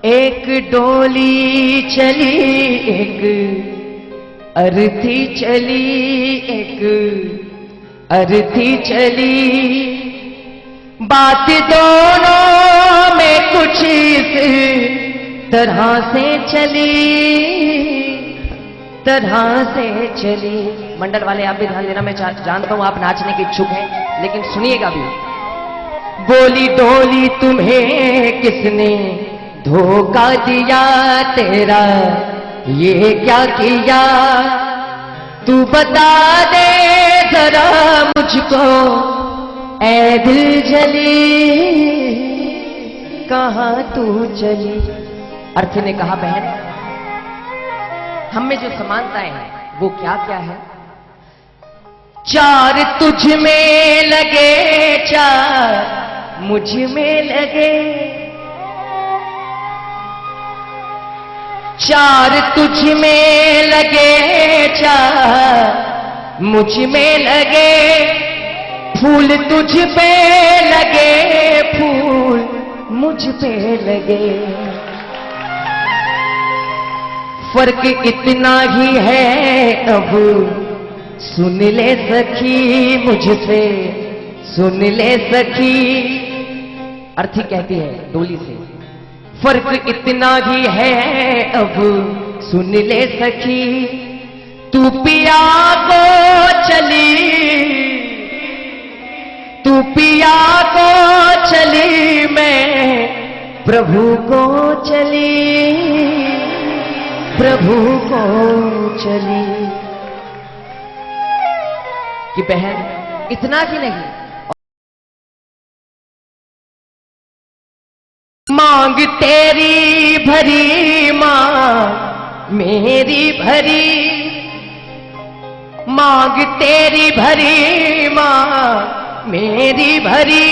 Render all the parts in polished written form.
एक डोली चली एक अर्थी चली, एक अर्थी चली, बात दोनों में कुछ इस तरह से चली। मंडल वाले आप भी ध्यान देना, मैं जानता हूं आप नाचने के इच्छुक हैं, लेकिन सुनिएगा भी। बोली डोली तुम्हें किसने धोखा दिया, तेरा ये क्या किया, तू बता दे जरा मुझको ऐ दिल जली, कहां तू चली। अर्थी ने कहा बहन, हम में जो समानताएं हैं वो क्या क्या है। चार तुझ में लगे, चार मुझ में लगे, चार तुझ में लगे, चार मुझ में लगे, फूल तुझ पे लगे, फूल मुझ पे लगे, फर्क इतना ही है अब सुन ले सखी मुझसे, सुन ले सखी। अर्थी कहती है डोली से, फर्क इतना ही है अब सुन ले सखी, तू पिया को चली, तू पिया को चली, मैं प्रभु को चली, प्रभु को चली। कि बहन इतना ही नहीं, मांग तेरी भरी, मांग मेरी भरी, मांग तेरी भरी, मांग मेरी भरी,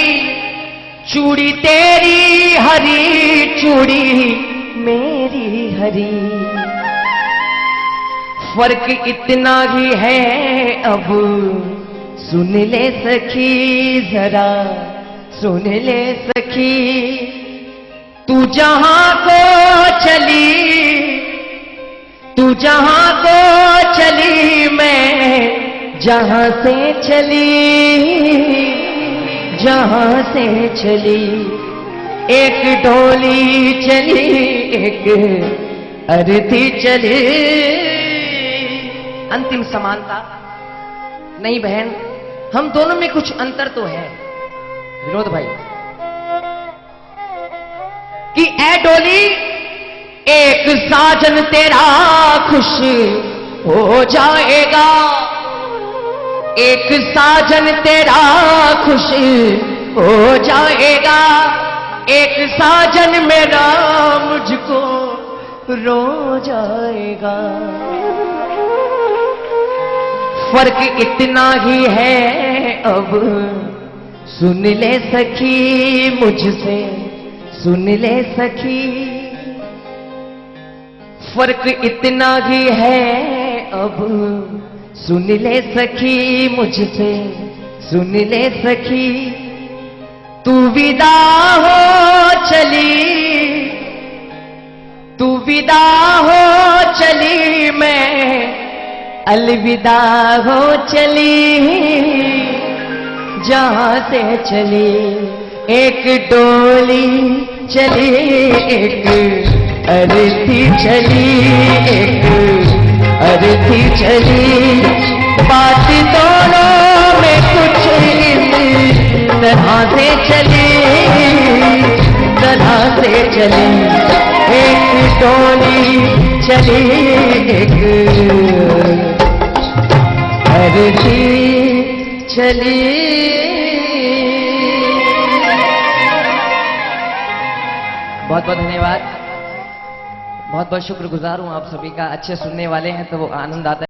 चूड़ी तेरी हरी, चूड़ी मेरी हरी, फर्क इतना ही है अब सुन ले सखी, जरा सुन ले सखी, तू जहां को चली, तू जहां को चली, मैं जहां से चली, जहां से चली, एक डोली चली एक अर्थी चली। अंतिम समानता नहीं बहन, हम दोनों में कुछ अंतर तो है विनोद भाई, कि ऐ डोली एक साजन तेरा खुश हो जाएगा, एक साजन तेरा खुश हो जाएगा, एक साजन मेरा मुझको रो जाएगा, फर्क इतना ही है अब सुन ले सखी मुझसे, सुन ले सखी, फर्क इतना ही है अब सुन ले सखी मुझसे, सुन ले सखी, तू विदा हो चली, तू विदा हो चली, मैं अलविदा हो चली, जहां से चली, एक डोली चली एक अर्थी चली, एक अर्थी चली, बात दोनों में कुछ इस तरह से चली, तरह से चली, एक डोली चली एक अर्थी चली। बहुत बहुत धन्यवाद, बहुत बहुत शुक्रगुजार हूं आप सभी का। अच्छे सुनने वाले हैं तो वो आनंद आता है।